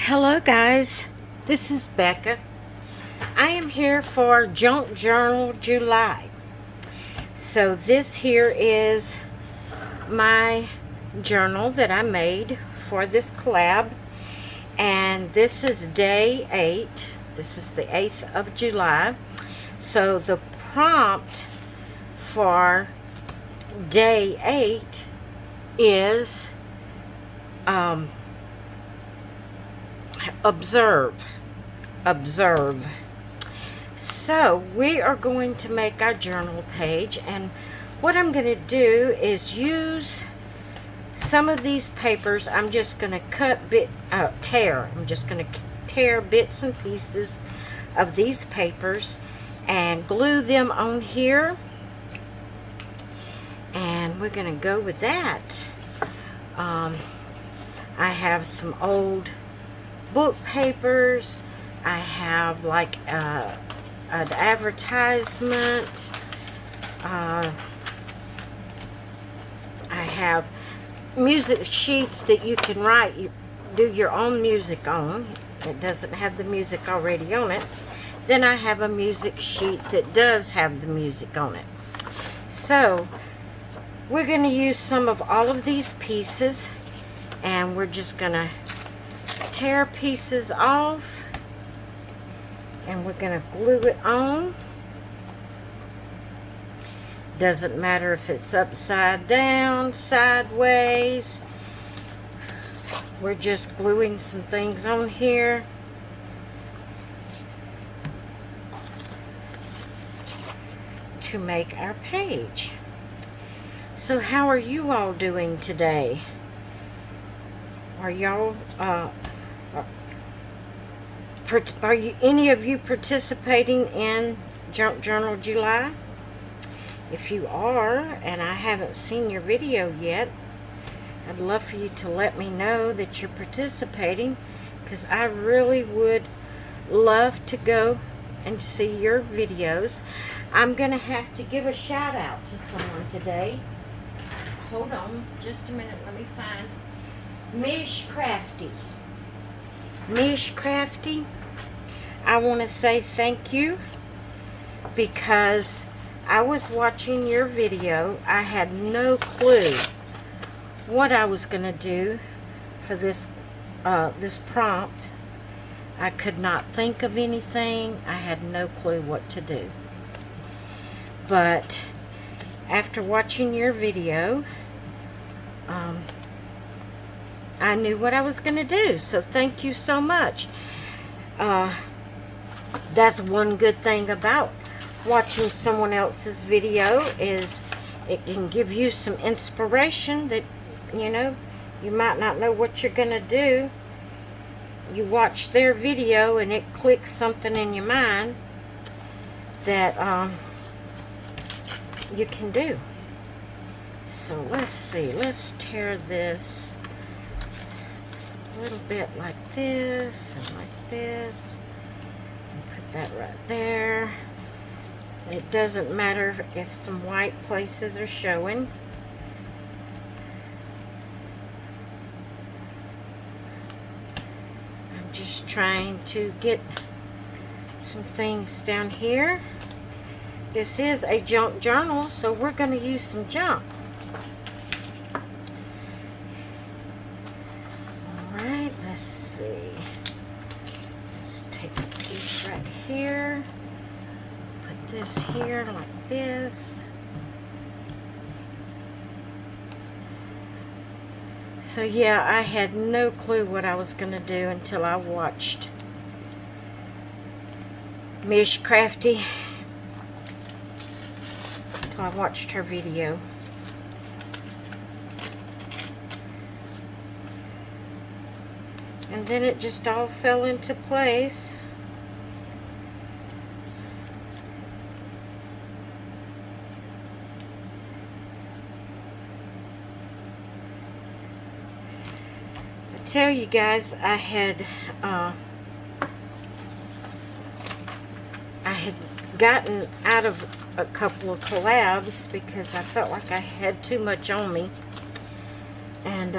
Hello guys, this is Becca. I am here for Junk Journal July. So this here is my journal that I made for this collab, and this is day 8. This is the 8th of July. So the prompt for day 8 is observe. So we are going to make our journal page, and what I'm going to do is use some of these papers. I'm just going to tear. I'm just going to tear bits and pieces of these papers and glue them on here, and we're going to go with that. I have some old book papers. I have like an advertisement. I have music sheets that you can do your own music on. It doesn't have the music already on it. Then I have a music sheet that does have the music on it. So we're going to use some of all of these pieces, and we're just going to tear pieces off, and we're going to glue it on. Doesn't matter if it's upside down, sideways. We're just gluing some things on here. To make our page. So how are you all doing today? Are y'all are you, any of you, participating in Junk Journal July? If you are, and I haven't seen your video yet, I'd love for you to let me know that you're participating, because I really would love to go and see your videos. I'm gonna have to give a shout out to someone today. Hold on just a minute, let me find Mish Crafty. Mish Crafty, I want to say thank you, because I was watching your video. I had no clue what I was going to do for this this prompt. I could not think of anything. I had no clue what to do. But after watching your video, I knew what I was going to do. So thank you so much. That's one good thing about watching someone else's video, is it can give you some inspiration that, you know, you might not know what you're going to do. You watch their video and it clicks something in your mind that you can do. So let's see. Let's tear this a little bit like this and like this, and put that right there. It doesn't matter if some white places are showing. I'm just trying to get some things down here. This is a junk journal, so we're going to use some junk. Alright, let's see. Let's take a piece right here. Put this here like this. So yeah, I had no clue what I was going to do until I watched Mish Crafty. Until I watched her video. And then it just all fell into place. I tell you guys, I had gotten out of a couple of collabs because I felt like I had too much on me. And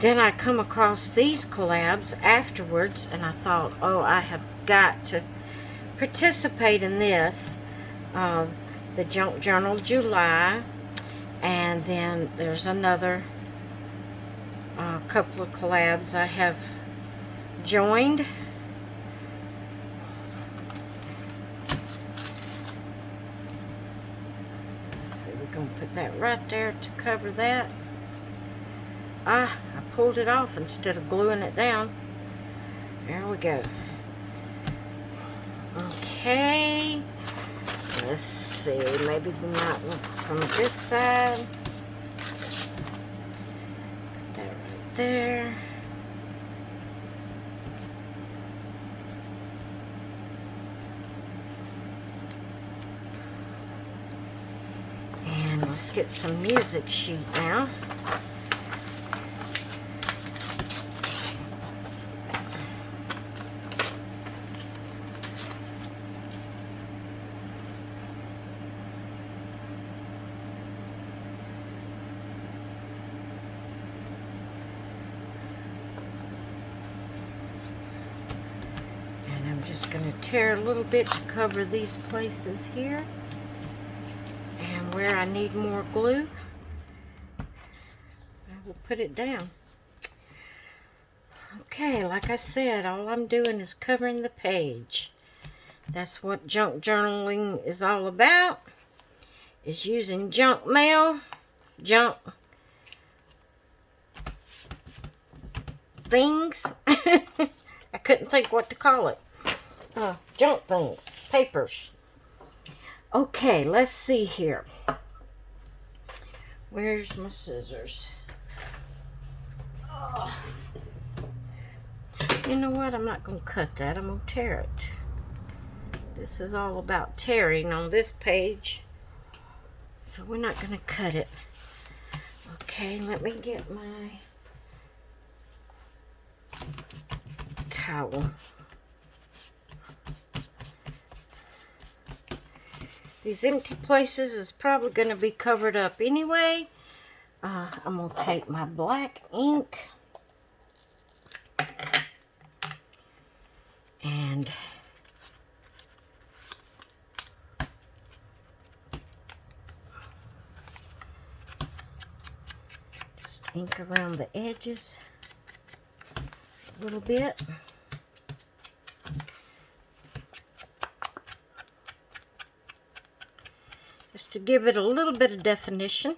then I come across these collabs afterwards, and I thought, oh, I have got to participate in this. The Junk Journal July, and then there's another couple of collabs I have joined. Let's see, we're going to put that right there to cover that. I pulled it off instead of gluing it down. There we go. Okay. Let's see. Maybe we might want some of this side. Put that right there. And let's get some music sheet now. Just going to tear a little bit to cover these places here, and where I need more glue I will put it down. Okay, like I said, all I'm doing is covering the page. That's what junk journaling is all about, is using junk mail, junk things. I couldn't think what to call it. Junk things, papers. Okay, let's see here. Where's my scissors? Oh. You know what? I'm not going to cut that. I'm going to tear it. This is all about tearing on this page, so we're not going to cut it. Okay, let me get my towel. These empty places is probably going to be covered up anyway. I'm going to take my black ink and just ink around the edges a little bit. Just to give it a little bit of definition.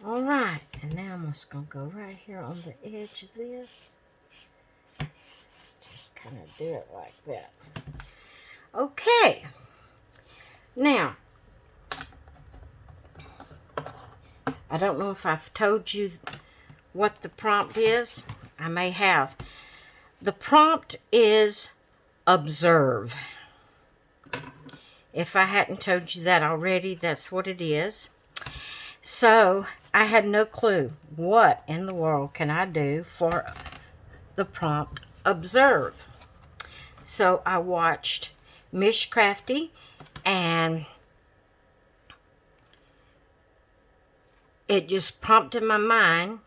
All right, and now I'm just going to go right here on the edge of this. Just kind of do it like that. Okay. Now, I don't know if I've told you what the prompt is. I may have. The prompt is observe. If I hadn't told you that already, that's what it is. So I had no clue what in the world can I do for the prompt observe. So I watched Miss Crafty, and it just prompted my mind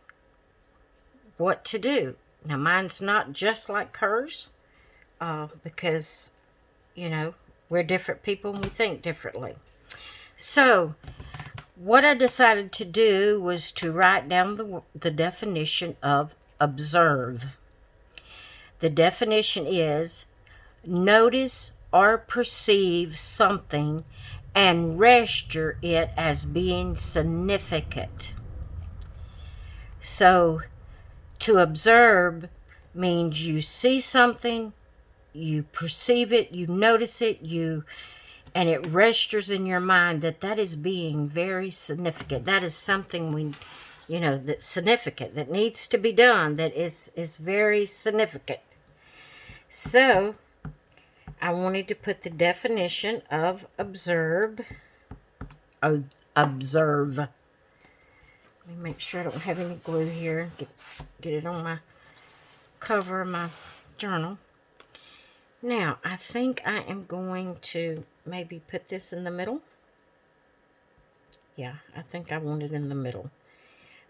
what to do. Now mine's not just like hers, because, you know, we're different people and we think differently. So what I decided to do was to write down the definition of observe. The definition is notice or perceive something and register it as being significant. So to observe means you see something, you perceive it, you notice it, and it registers in your mind that is being very significant. That is something that's significant, that needs to be done, that is very significant. So I wanted to put the definition of observe. Observe. Let me make sure I don't have any glue here. Get it on my cover of my journal. Now, I think I am going to maybe put this in the middle. Yeah, I think I want it in the middle.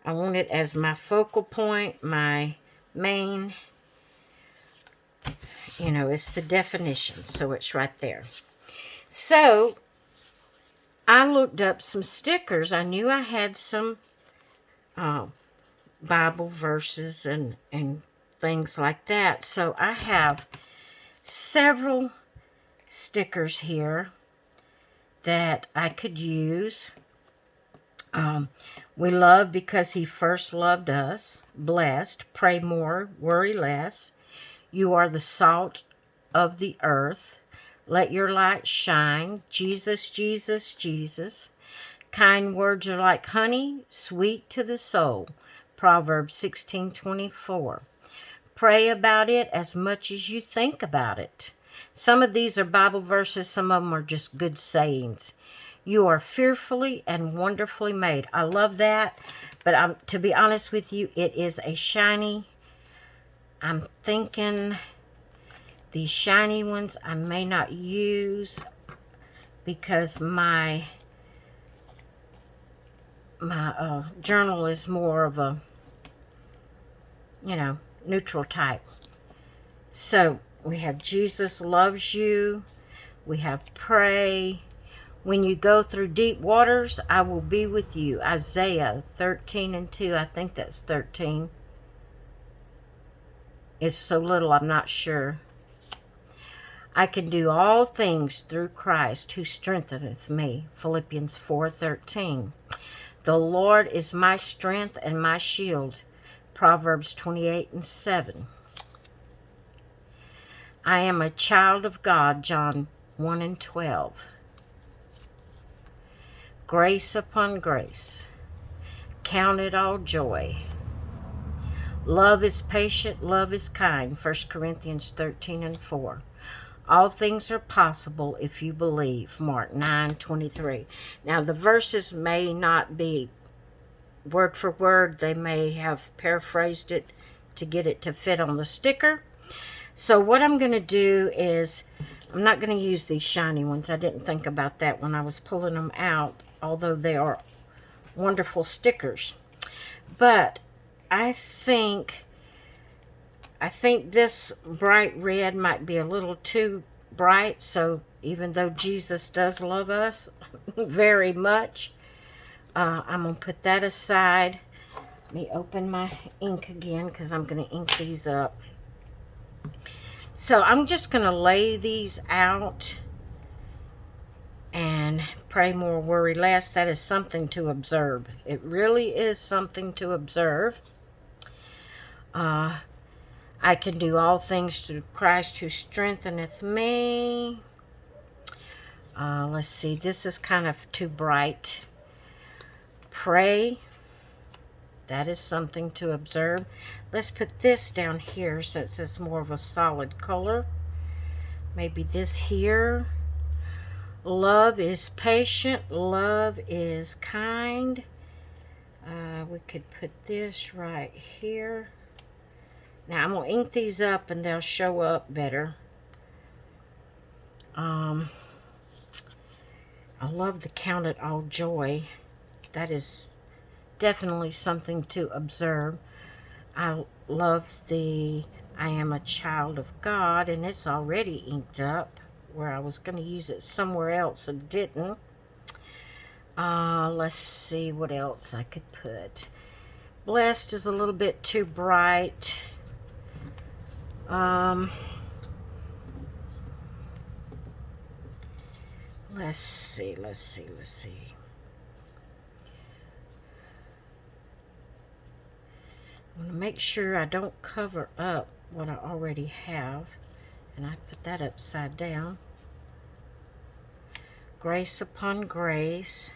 I want it as my focal point, my main, it's the definition. So it's right there. So I looked up some stickers. I knew I had some Bible verses and things like that. So I have several stickers here that I could use. We love because he first loved us. Blessed. Pray more. Worry less. You are the salt of the earth. Let your light shine. Jesus, Jesus, Jesus. Kind words are like honey, sweet to the soul. Proverbs 16:24. Pray about it as much as you think about it. Some of these are Bible verses. Some of them are just good sayings. You are fearfully and wonderfully made. I love that. But to be honest with you, it is a shiny. I'm thinking these shiny ones I may not use because my journal is more of a, neutral type. So we have Jesus loves you. We have pray. When you go through deep waters, I will be with you. Isaiah 13:2. I think that's 13. It's so little, I'm not sure. I can do all things through Christ who strengtheneth me. Philippians 4:13. The Lord is my strength and my shield. Proverbs 28:7. I am a child of God. John 1:12. Grace upon grace. Count it all joy. Love is patient, love is kind. 1 Corinthians 13:4. All things are possible if you believe. Mark 9:23. Now the verses may not be word for word. They may have paraphrased it to get it to fit on the sticker. So what I'm going to do is, I'm not going to use these shiny ones. I didn't think about that when I was pulling them out, although they are wonderful stickers. But I think this bright red might be a little too bright. So even though Jesus does love us very much, I'm going to put that aside. Let me open my ink again because I'm going to ink these up. So I'm just going to lay these out and pray more, worry less. That is something to observe. It really is something to observe. I can do all things through Christ who strengtheneth me. Let's see. This is kind of too bright. Pray. That is something to observe. Let's put this down here since it's more of a solid color. Maybe this here. Love is patient. Love is kind. We could put this right here. Now I'm going to ink these up and they'll show up better. I love the count it all joy. That is definitely something to observe. I love the I am a child of God, and it's already inked up where I was going to use it somewhere else and didn't. Let's see what else I could put. Blessed is a little bit too bright. Let's see. I'm going to make sure I don't cover up what I already have. And I put that upside down. Grace upon grace.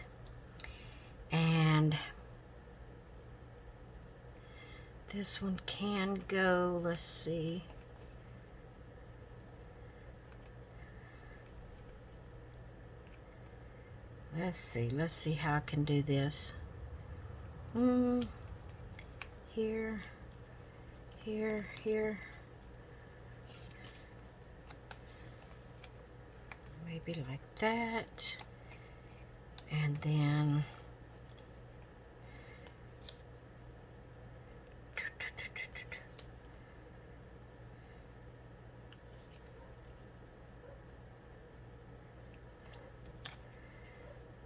And this one can go, let's see. Let's see how I can do this. Here. be like that. And then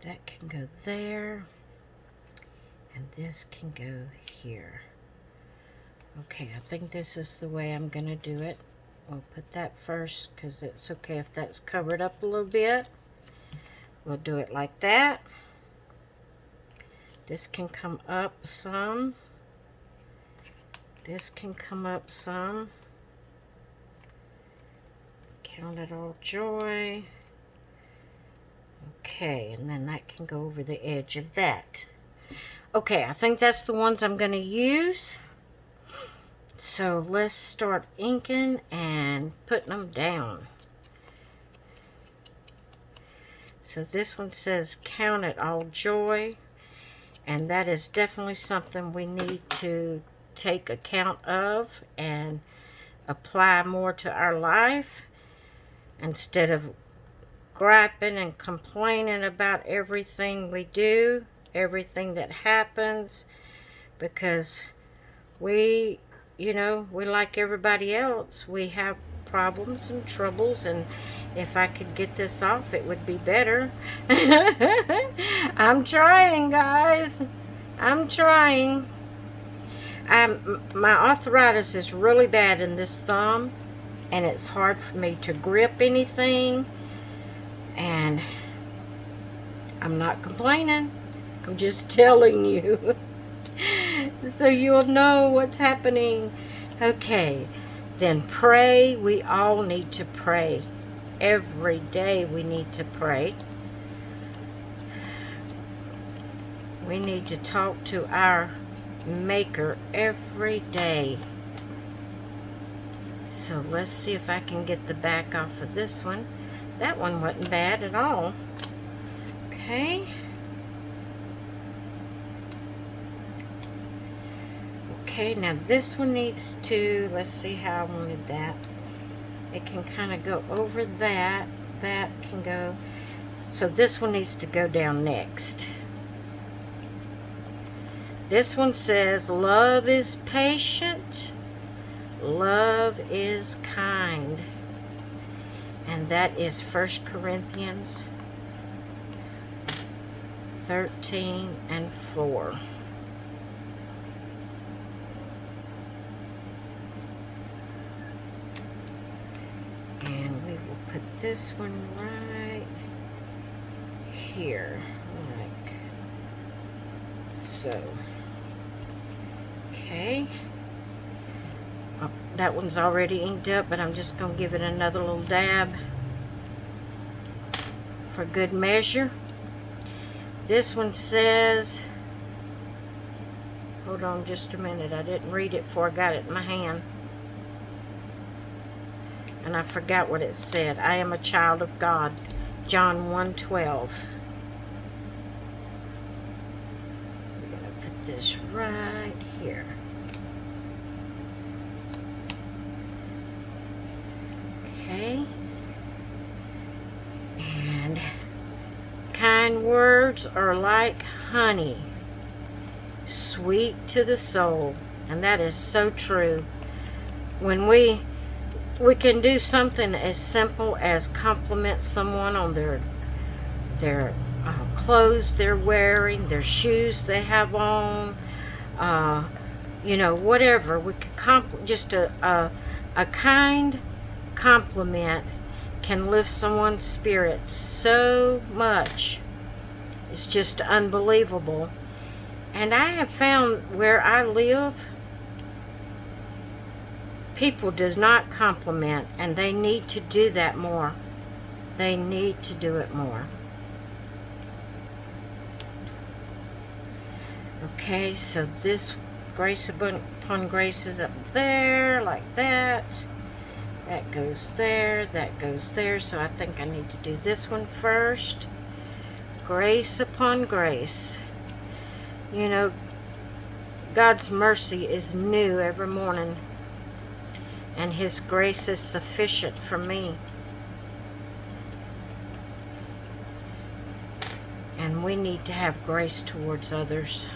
that can go there, and this can go here. Okay, I think this is the way I'm gonna do it. We'll put that first because it's okay if that's covered up a little bit. We'll do it like that. This can come up some. This can come up some. Count it all joy. Okay, and then that can go over the edge of that. Okay, I think that's the ones I'm going to use. So let's start inking and putting them down. So this one says count it all joy, and that is definitely something we need to take account of and apply more to our life instead of griping and complaining about everything we do, everything that happens, because we, you know, we like everybody else. We have problems and troubles, and if I could get this off, it would be better. I'm trying, guys. I'm trying. My arthritis is really bad in this thumb, and it's hard for me to grip anything, and I'm not complaining. I'm just telling you so you'll know what's happening. Okay, then pray. We all need to pray. Every day we need to pray. We need to talk to our Maker every day. So let's see if I can get the back off of this one. That one wasn't bad at all. Okay. Okay, now this one needs to, let's see how I wanted that. It can kind of go over that. That can go, so this one needs to go down next. This one says, love is patient, love is kind. And that is 1 Corinthians 13:4. And we will put this one right here, like so. Okay. Oh, that one's already inked up, but I'm just going to give it another little dab for good measure. This one says, hold on just a minute, I didn't read it before I got it in my hand. And I forgot what it said. I am a child of God. John 1:12. We're going to put this right here. Okay. And kind words are like honey, sweet to the soul. And that is so true. When we can do something as simple as compliment someone on their clothes they're wearing, their shoes they have on, you know, whatever. We could just a kind compliment can lift someone's spirit so much. It's just unbelievable. And I have found where I live, people do not compliment, and they need to do that more. They need to do it more. Okay, so this grace upon grace is up there, like that. That goes there, that goes there. So I think I need to do this one first. Grace upon grace. You know, God's mercy is new every morning, and His grace is sufficient for me. And we need to have grace towards others.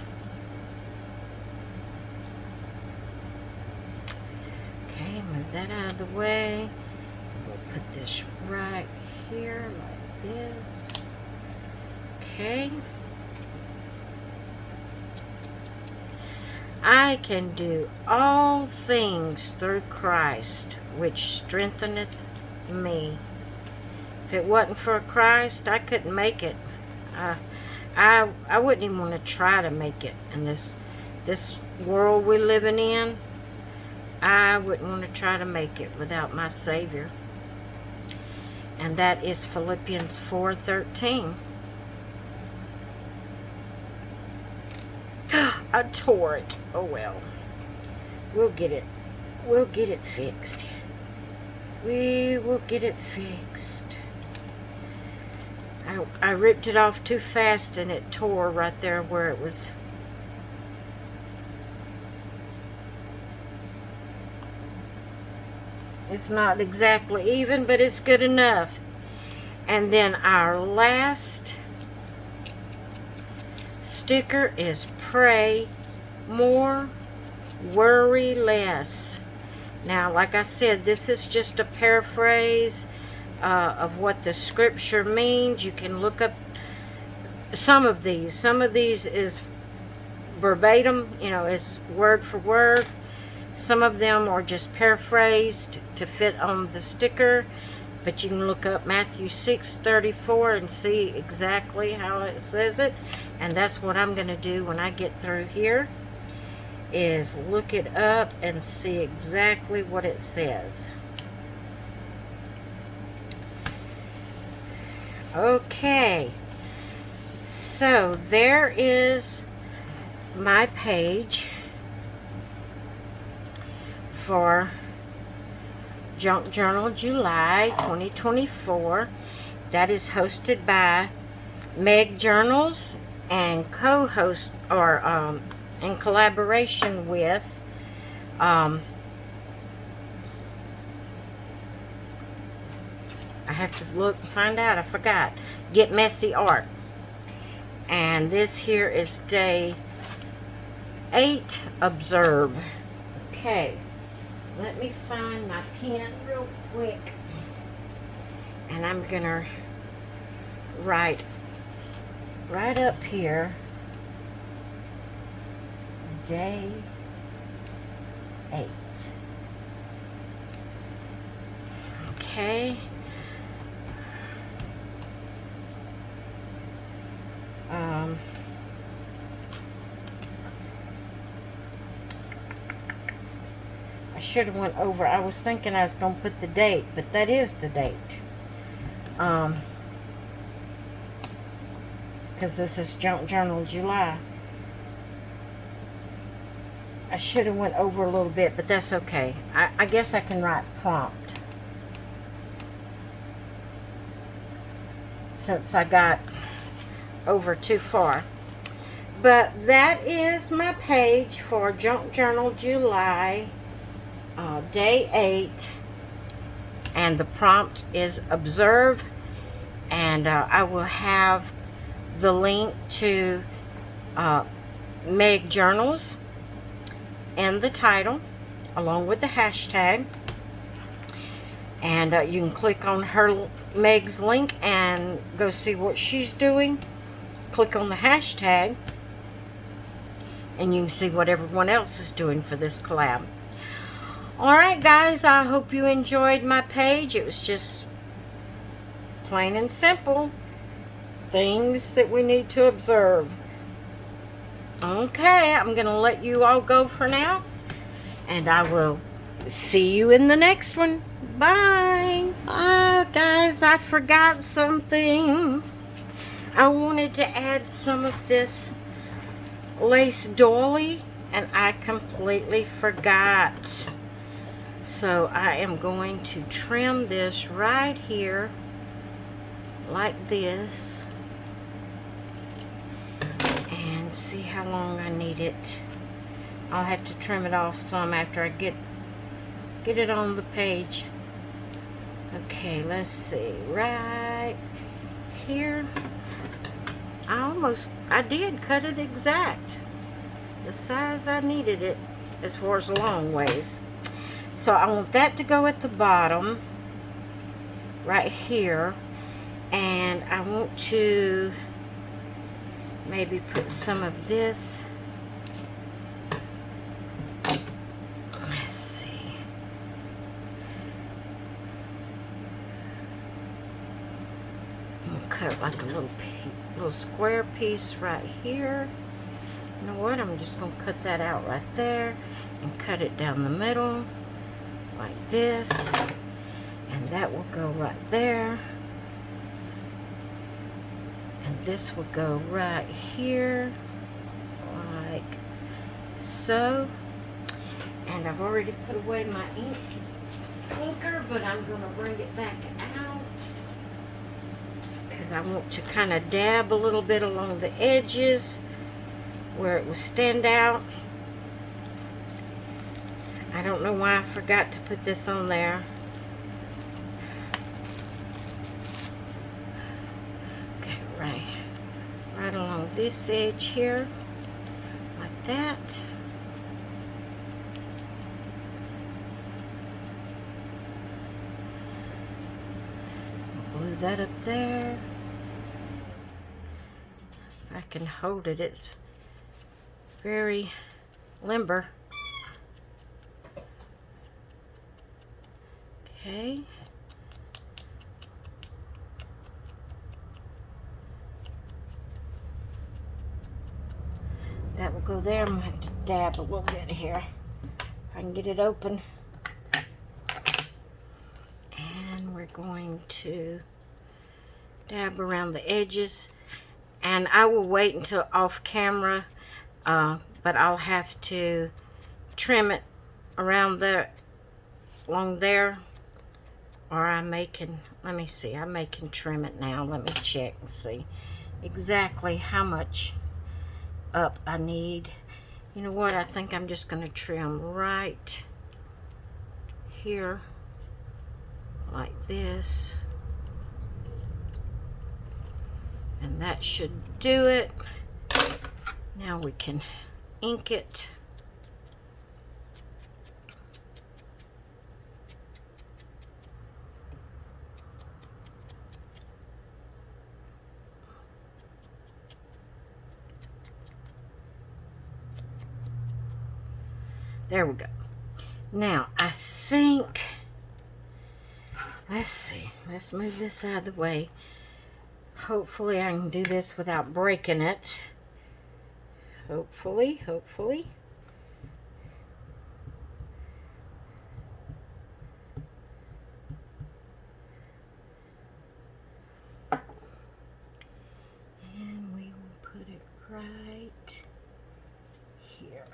Okay, move that out of the way. We'll put this right here like this. Okay. I can do all things through Christ, which strengtheneth me. If it wasn't for Christ, I couldn't make it. I wouldn't even want to try to make it in this world we're living in. I wouldn't want to try to make it without my Savior. And that is Philippians 4:13. I tore it. Oh well. We'll get it. We'll get it fixed. We will get it fixed. I ripped it off too fast and it tore right there where it was. It's not exactly even, but it's good enough. And then our last sticker is pray more, worry less. Now, like I said, this is just a paraphrase of what the scripture means. You can look up some of these. Some of these is verbatim, you know, it's word for word. Some of them are just paraphrased to fit on the sticker. But you can look up Matthew 6:34 and see exactly how it says it. And that's what I'm going to do when I get through here, is look it up and see exactly what it says. Okay. So there is my page for Junk Journal July 2024. That is hosted by Meg Journals and co-host, or in collaboration with I have to look and find out, I forgot, Get Messy Art. And this here is day 8, Observe. Okay, let me find my pen real quick, and I'm gonna write right up here, day 8. Okay. I should have went over. I was thinking I was going to put the date, but that is the date. Because this is Junk Journal July. I should have went over a little bit, but that's okay. I guess I can write prompt, since I got over too far. But that is my page for Junk Journal July, day 8, and the prompt is observe. And I will have the link to Meg Journals in the title, along with the hashtag. And you can click on her, Meg's link, and go see what she's doing. Click on the hashtag, and you can see what everyone else is doing for this collab. Alright guys, I hope you enjoyed my page. It was just plain and simple. Things that we need to observe. Okay, I'm going to let you all go for now. And I will see you in the next one. Bye. Guys, I forgot something. I wanted to add some of this lace doily, and I completely forgot. So I am going to trim this right here like this, and see how long I need it. I'll have to trim it off some after I get it on the page. Okay, let's see, right here. I did cut it exact. The size I needed it as far as long ways. So I want that to go at the bottom, right here. And I want to maybe put some of this. Let's see. I'm gonna cut it like a little square piece right here. You know what? I'm just gonna cut that out right there and cut it down the middle like this. And that will go right there. And this will go right here, like so. And I've already put away my inker, but I'm going to bring it back out because I want to kind of dab a little bit along the edges where it will stand out. I don't know why I forgot to put this on there. Right along this edge here, like that. Glue that up there. If I can hold it, it's very limber. Okay. That will go there. I'm going to have to dab a little bit here if I can get it open. And we're going to dab around the edges. And I will wait until off camera, but I'll have to trim it around there, along there. Or I may can, let me see, I may can trim it now. Let me check and see exactly how much up I need. You know what? I think I'm just going to trim right here like this, and that should do it. Now we can ink it. There we go. Now, I think, let's see, let's move this out of the way. Hopefully I can do this without breaking it. Hopefully. And we will put it right here.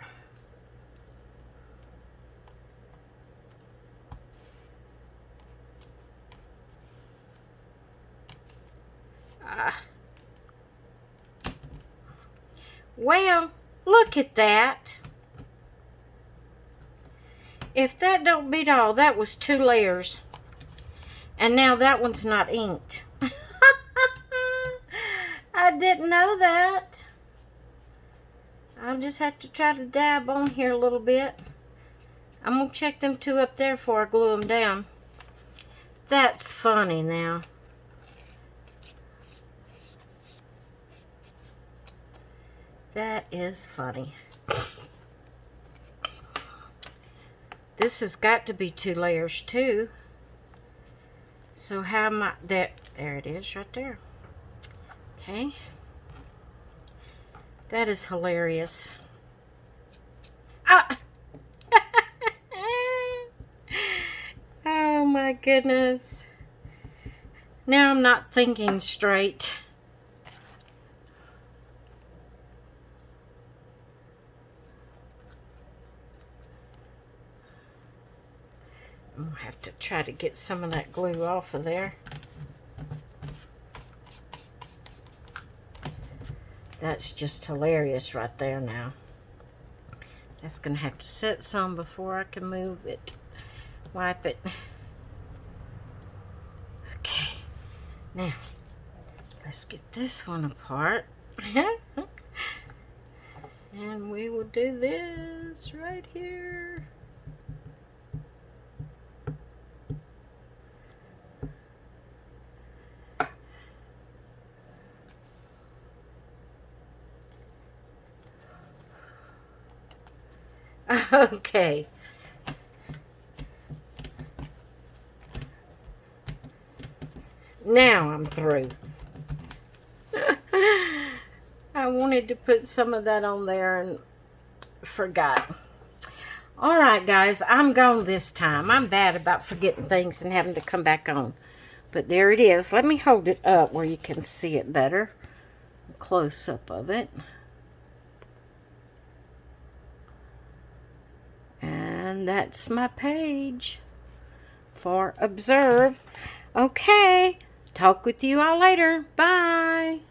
Well, look at that. If that don't beat all, that was 2 layers. And now that one's not inked. I didn't know that. I'll just have to try to dab on here a little bit. I'm going to check them 2 up there before I glue them down. That's funny now. That is funny. This has got to be 2 layers too. So how am I, there it is right there. Okay. That is hilarious. Ah! Oh my goodness. Now I'm not thinking straight. I'm going to have to try to get some of that glue off of there. That's just hilarious right there now. That's going to have to set some before I can move it. Wipe it. Okay. Now, let's get this one apart. And we will do this right here. Okay. Now I'm through. I wanted to put some of that on there and forgot. Alright guys, I'm gone this time. I'm bad about forgetting things and having to come back on. But there it is. Let me hold it up where you can see it better. A close-up of it. And that's my page for Observe. Okay, talk with you all later. Bye.